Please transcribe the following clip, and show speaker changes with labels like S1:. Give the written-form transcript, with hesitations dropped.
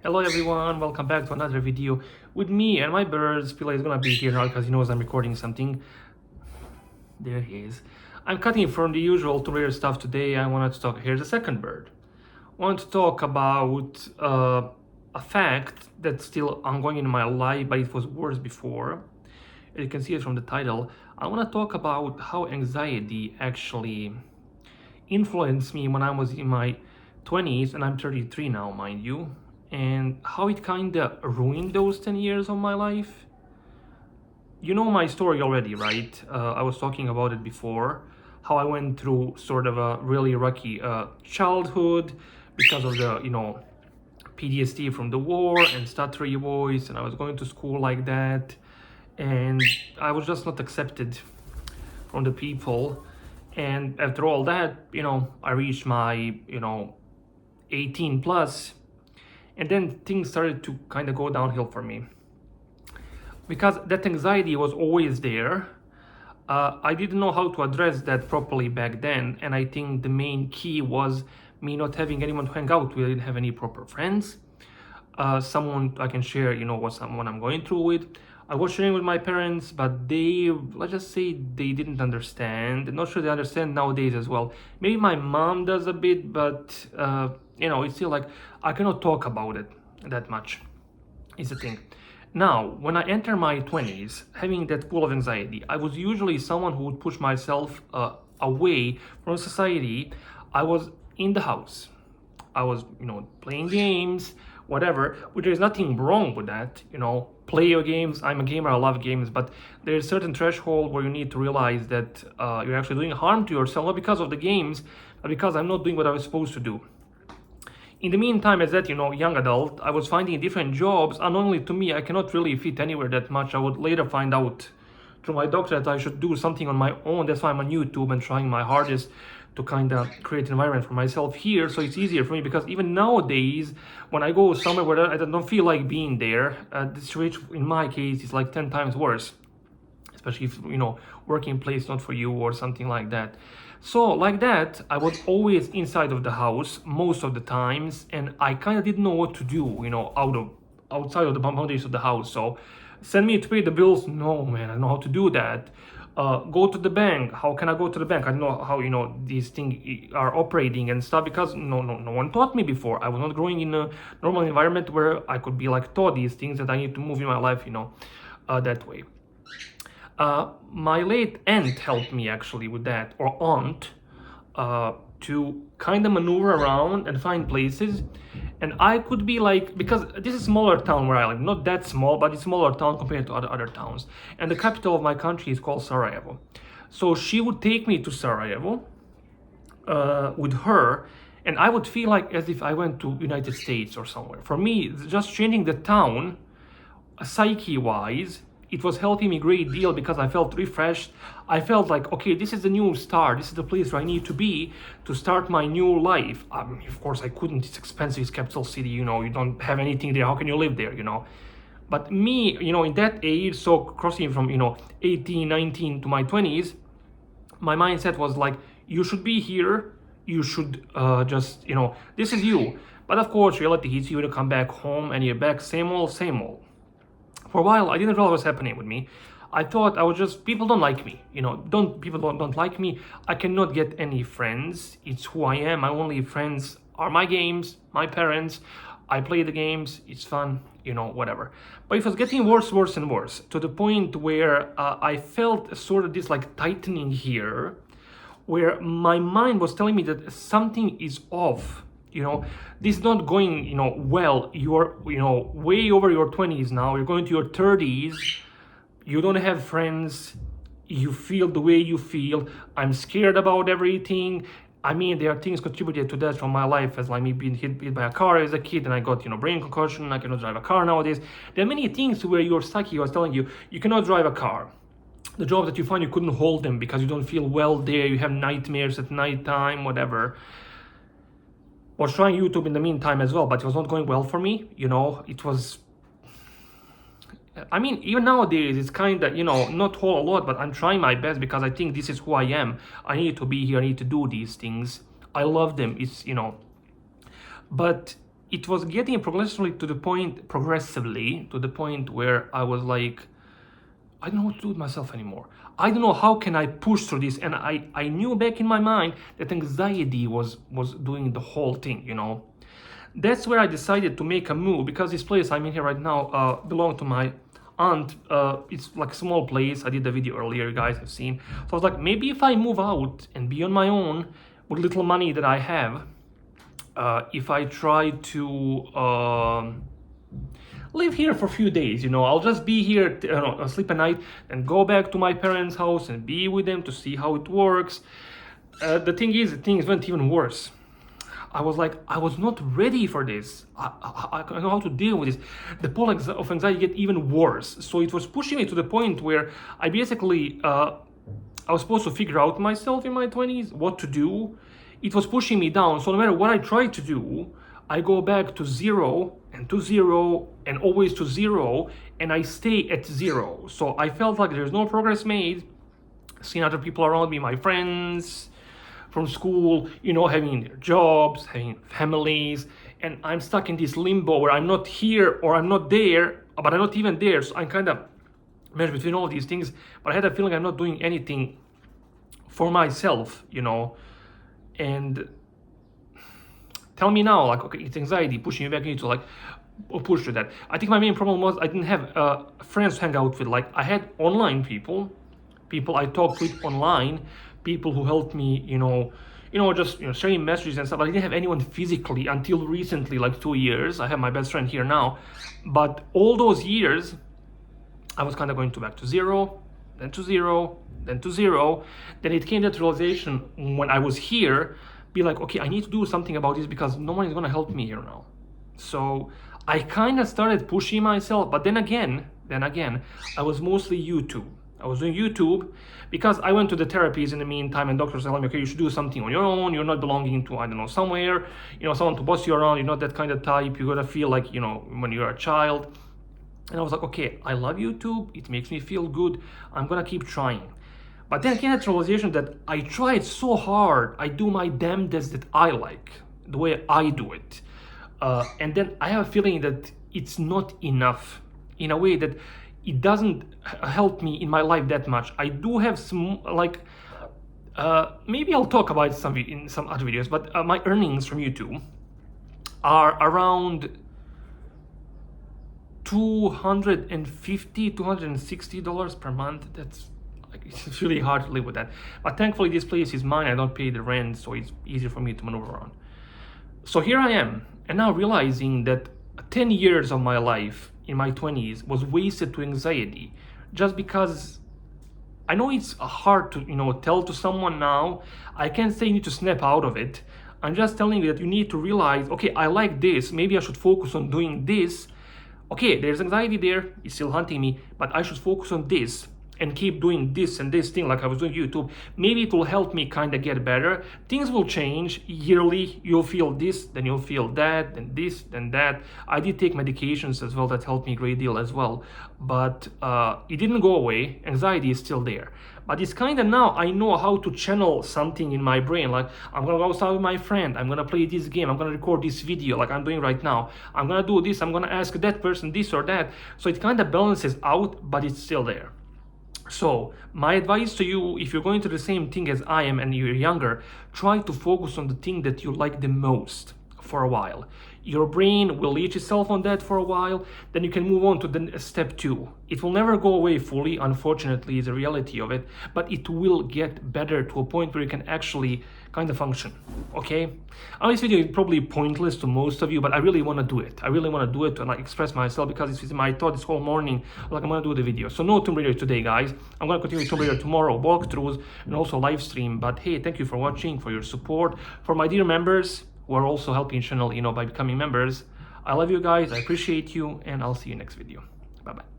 S1: Hello everyone, welcome back to another video with me and my birds. Pila is gonna be here now because he knows I'm recording something. There he is. I'm cutting from the usual to rare stuff today. I wanted to talk, here's the second bird. I want to talk about a fact that's still ongoing in my life, but it was worse before. As you can see it from the title. I want to talk about how anxiety actually influenced me when I was in my 20s, and I'm 33 now, mind you, and how it kind of ruined those 10 years of my life. You know my story already, right? I was talking about it before, how I went through sort of a really rocky childhood because of the, PTSD from the war and stuttery voice, and I was going to school like that, and I was just not accepted from the people. And after all that, I reached my, 18 plus, and then things started to kind of go downhill for me because that anxiety was always there. I didn't know how to address that properly back then, and I think the main key was me not having anyone to hang out with. I didn't have any proper friends, someone I can share, what someone I'm going through with. I was sharing with my parents, but they, let's just say, they didn't understand. Not sure they understand nowadays as well. Maybe my mom does a bit, but it's still like I cannot talk about it that much. Is the thing. Now, when I enter my 20s, having that full of anxiety, I was usually someone who would push myself away from society. I was in the house. I was, playing games, whatever, which there's nothing wrong with that, play your games. I'm a gamer, I love games, but there's a certain threshold where you need to realize that you're actually doing harm to yourself, not because of the games, but because I'm not doing what I was supposed to do. In the meantime, as that, young adult, I was finding different jobs. Unknowingly to me, I cannot really fit anywhere that much. I would later find out through my doctor that I should do something on my own. That's why I'm on YouTube and trying my hardest to kind of create an environment for myself here, so it's easier for me, because even nowadays when I go somewhere where I don't feel like being there, the situation in my case is like 10 times worse, especially if working place not for you or something like that. So like that, I was always inside of the house most of the times, and I kind of didn't know what to do, outside of the boundaries of the house. So send me to pay the bills, no man, I don't know how to do that. Go to the bank, how can I go to the bank? I don't know how these things are operating and stuff, because no one taught me before. I was not growing in a normal environment where I could be like taught these things that I need to move in my life, that way. My late aunt helped me actually with that, or aunt, to kind of maneuver around and find places. And I could be like, because this is a smaller town where I live, not that small, but it's a smaller town compared to other towns. And the capital of my country is called Sarajevo. So she would take me to Sarajevo with her, and I would feel like as if I went to United States or somewhere. For me, just changing the town, psyche-wise, it was helping me a great deal, because I felt refreshed. I felt like, okay, this is the new start. This is the place where I need to be to start my new life. Of course, I couldn't. It's expensive. It's capital city. You don't have anything there. How can you live there? But me, in that age, so crossing from 18, 19 to my 20s, my mindset was like, you should be here. You should just this is you. But of course, reality hits you to come back home, and you're back same old, same old. For a while, I didn't realize what was happening with me. I thought I was just, people don't like me, people don't like me. I cannot get any friends. It's who I am. My only friends are my games, my parents. I play the games. It's fun, whatever. But it was getting worse, worse and worse, to the point where I felt sort of this like tightening here, where my mind was telling me that something is off. This is not going, well. You're, way over your 20s now. You're going to your 30s. You don't have friends. You feel the way you feel. I'm scared about everything. I mean, there are things contributed to that from my life, as like me being hit by a car as a kid, and I got, brain concussion. I cannot drive a car nowadays. There are many things where your psyche was telling you, you cannot drive a car. The job that you find, you couldn't hold them because you don't feel well there. You have nightmares at nighttime, whatever. Was trying YouTube in the meantime as well, but it was not going well for me. It was, I mean, even nowadays it's kind of, not whole a lot, but I'm trying my best because I think this is who I am. I need to be here. I need to do these things. I love them. It's, but it was getting progressively to the point where I was like, I don't know what to do with myself anymore. I don't know how can I push through this. And I knew back in my mind that anxiety was doing the whole thing, you know. That's where I decided to make a move, because this place I'm in here right now belonged to my aunt. It's like a small place. I did the video earlier, you guys have seen. So I was like, maybe if I move out and be on my own with little money that I have, if I try to live here for a few days, you know, I'll just be here, sleep at night and go back to my parents' house and be with them to see how it works. The thing is, things went even worse. I was like, I was not ready for this. I don't know how to deal with this. The pole of anxiety get even worse. So it was pushing me to the point where I basically, I was supposed to figure out myself in my 20s, what to do. It was pushing me down. So no matter what I try to do, I go back to zero and always to zero, and I stay at zero. So I felt like there's no progress made. Seeing other people around me, my friends from school, you know, having their jobs, having families, and I'm stuck in this limbo where I'm not here or I'm not there, but I'm not even there. So I'm kind of measured between all these things, but I had a feeling I'm not doing anything for myself, you know. And tell me now, like, okay, it's anxiety pushing you back into like push to that. I think my main problem was I didn't have friends to hang out with. Like, I had online people I talked with online, people who helped me, just sharing messages and stuff. But I didn't have anyone physically until recently, like 2 years. I have my best friend here now, but all those years I was kind of going back to zero, then to zero, then to zero. Then it came that realization when I was here, be like, okay, I need to do something about this because no one is going to help me here now. So I kind of started pushing myself, but then again, I was mostly YouTube. I was doing YouTube because I went to the therapies in the meantime, and doctors told me, okay, you should do something on your own. You're not belonging to, I don't know, somewhere, someone to boss you around. You're not that kind of type. You gotta feel like, when you're a child. And I was like, okay, I love YouTube. It makes me feel good. I'm gonna keep trying. But then came that realization that I tried so hard. I do my damnedest that I like, the way I do it. And then I have a feeling that it's not enough, in a way that it doesn't help me in my life that much. I do have some, maybe I'll talk about it in some other videos, but my earnings from YouTube are around $250, $260 per month. That's it's really hard to live with that. But thankfully this place is mine. I don't pay the rent, so it's easier for me to maneuver around. So here I am, and now realizing that 10 years of my life in my 20s was wasted to anxiety, just because I know it's hard to tell to someone now. I can't say you need to snap out of it. I'm just telling you that you need to realize, okay, I like this, maybe I should focus on doing this. Okay, there's anxiety there, it's still hunting me, but I should focus on this and keep doing this and this thing like I was doing YouTube. Maybe it will help me kind of get better. Things will change yearly. You'll feel this, then you'll feel that, then this, then that. I did take medications as well that helped me a great deal as well. But it didn't go away. Anxiety is still there. But it's kind of now I know how to channel something in my brain. Like, I'm going to go outside with my friend. I'm going to play this game. I'm going to record this video like I'm doing right now. I'm going to do this. I'm going to ask that person this or that. So it kind of balances out, but it's still there. So my advice to you, if you're going through the same thing as I am and you're younger, try to focus on the thing that you like the most for a while. Your brain will leech itself on that for a while, then you can move on to the step 2. It will never go away fully, unfortunately, is the reality of it, but it will get better to a point where you can actually kind of function, okay? I know this video is probably pointless to most of you, but I really want to do it. I really want to do it to express myself, because it's my thought this whole morning, like I'm going to do the video. So no Tomb Raider today, guys. I'm going to continue Tomb Raider tomorrow, walkthroughs, and also live stream. But hey, thank you for watching, for your support. For my dear members who are also helping the channel, by becoming members, I love you guys, I appreciate you, and I'll see you next video. Bye-bye.